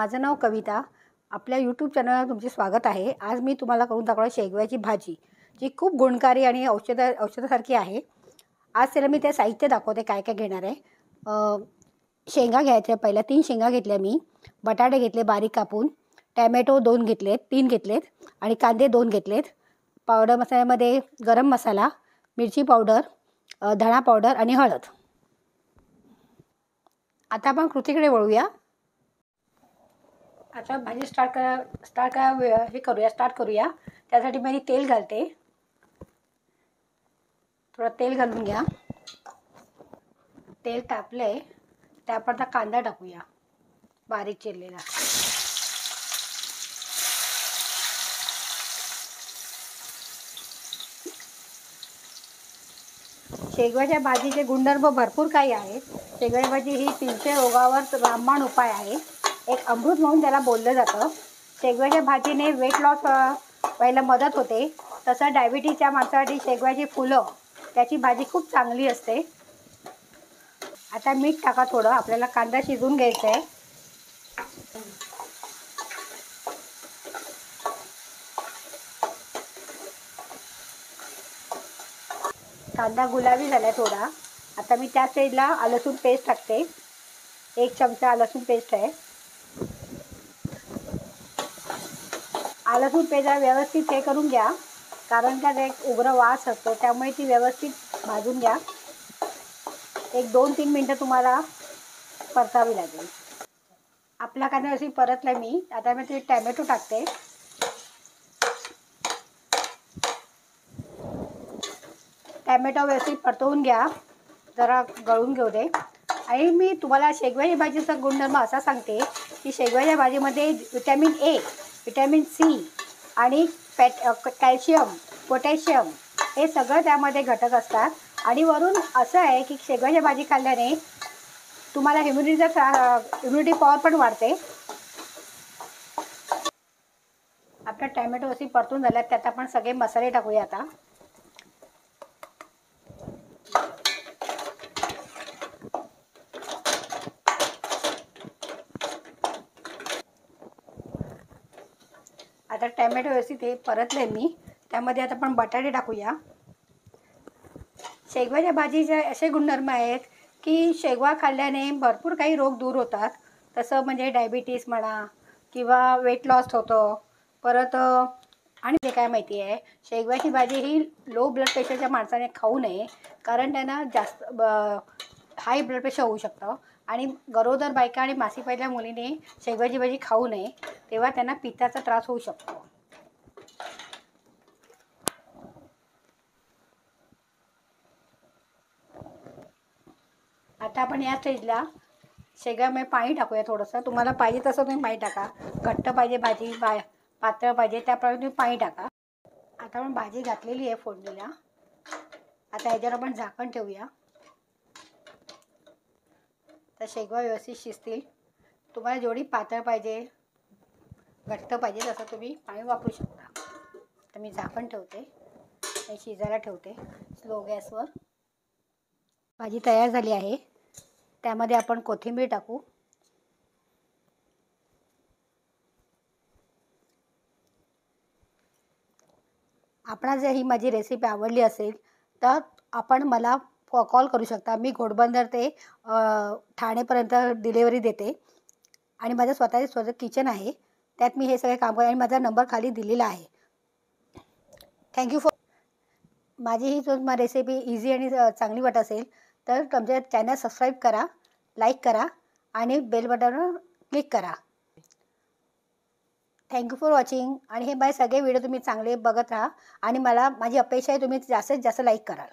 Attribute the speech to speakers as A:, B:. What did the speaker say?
A: माझं नाव कविता. आपल्या यूट्यूब चॅनलवर तुमचे स्वागत आहे. आज मी तुम्हाला करून दाखवणार शेगव्याची भाजी, जी खूप गुणकारी आणि औषधासारखी आहे. आज त्याला मी ते साहित्य दाखवते काय काय घेणार आहे. शेंगा घ्यायच्या. पहिल्या 3 शेंगा घेतल्या मी. बटाटे घेतले बारीक कापून. टॅमॅटो 2 घेतलेत, 3 घेतलेत आणि कांदे 2 घेतलेत. पावडर मसाल्यामध्ये गरम मसाला, मिरची पावडर, धणा पावडर आणि हळद. आता आपण कृतीकडे वळूया. आता भाजी स्टार्ट करूया. त्यासाठी मी तेल घालते. थोडं तेल घालून घ्या. तेल तापले त्या आपण आता कांदा टाकूया बारीक चिरलेला. शेगव्याच्या भाजीचे गुणधर्म भरपूर काही आहेत. शेगव्याची भाजी ही 300 रोगावर रामबाण उपाय आहे. एक अमृत म्हणून त्याला बोललं जातं. शेगव्याच्या भाजीने वेट लॉस व्हायला मदत होते. तसं डायबिटीजच्या माणसासाठी शेगव्याची फुलं त्याची भाजी खूप चांगली असते. आता मीठ टाका थोडं. आपल्याला कांदा शिजवून घ्यायचा आहे. कांदा गुलाबी झाला थोडा. आता मी त्या साईडला लसूण पेस्ट टाकते. 1 चमचा लसूण पेस्ट आहे. लसूण पेस्ट व्यवस्थित हे करून घ्या, कारण त्यात एक उग्र वास असतो, त्यामुळे ती व्यवस्थित भाजून घ्या. एक 2-3 मिनटं तुम्हाला परतावी लागेल. आपला कांदा अशी परतला मी. आता मी ते टॅमॅटो टाकते. टॅमॅटो व्यवस्थित परतवून घ्या, जरा गळून घेऊ दे. आणि मी तुम्हाला शेगव्याच्या भाजीचा गुणधर्म असा सांगते की शेगव्याच्या भाजीमध्ये विटॅमिन ए, विटॅमिन सी आणि कॅल्शियम, पोटॅशियम हे सगळं त्यामध्ये घटक असतात. आणि वरून असं आहे की शेगव्याच्या भाजी खाल्ल्याने तुम्हाला इम्युनिटी पॉवर पण वाढते. आपला टॅमॅटो अशी परतून झाल्यात. त्यात आपण सगळे मसाले टाकूया. आता टॅमॅटो व्यवस्थित हे परतले मी. त्यामध्ये आता आपण बटाटे टाकूया. शेगव्याच्या भाजीचे असे गुणधर्म आहेत की शेगवा खाल्ल्याने भरपूर काही रोग दूर होतात. तसं म्हणजे डायबिटीस म्हणा किंवा वेट लॉस होतं. परत आणि जे काय माहिती आहे, शेगव्याची भाजी ही लो ब्लड प्रेशरच्या माणसाने खाऊ नये, कारण त्यांना जास्त हाय ब्लड प्रेशर होऊ शकतं. आणि गरोदर बायका आणि मासिक पाळीच्या मुलीने शेगव्याची भाजी खाऊ नये, तेव्हा त्यांना पित्ताचा त्रास होऊ शकतो. आता आपण या स्टेजला शेगव्यामध्ये पाणी टाकूया थोडंसं. तुम्हाला पाहिजे तसं तुम्ही पाणी टाका. घट्ट पाहिजे भाजी, पातळ पाहिजे त्याप्रमाणे तुम्ही पाणी टाका. आता आपण भाजी घातलेली आहे फोडणीला. आता ह्याच्यावर आपण झाकण ठेवूया. तर शेगवा व्यवस्थित शिजतील. तुम्हाला जेवढी पातळ पाहिजे, घट्ट पाहिजे तसं तुम्ही पाणी वापरू शकता. तर मी झाकण ठेवते आणि शिजायला ठेवते स्लो गॅसवर. भाजी तयार झाली आहे. त्यामध्ये आपण कोथिंबीर टाकू. आपणाला जर ही माझी रेसिपी आवडली असेल तर आपण मला कॉल करू शकता. मी घोडबंदर ते ठाणेपर्यंत डिलेवरी देते. आणि माझं स्वतःचं किचन आहे. त्यात मी हे सगळे काम करते आणि माझा नंबर खाली दिलेला आहे. Thank you for. माझी ही रेसिपी इझी आणि चांगली वाटत असेल तर तुमच्या चॅनल सबस्क्राईब करा, लाईक करा आणि बेल बटनवर क्लिक करा. Thank you for watching. आणि हे माझे सगळे व्हिडिओ तुम्ही चांगले बघत राहा. आणि माझी अपेक्षा आहे तुम्ही जास्तीत जास्त लाईक कराल.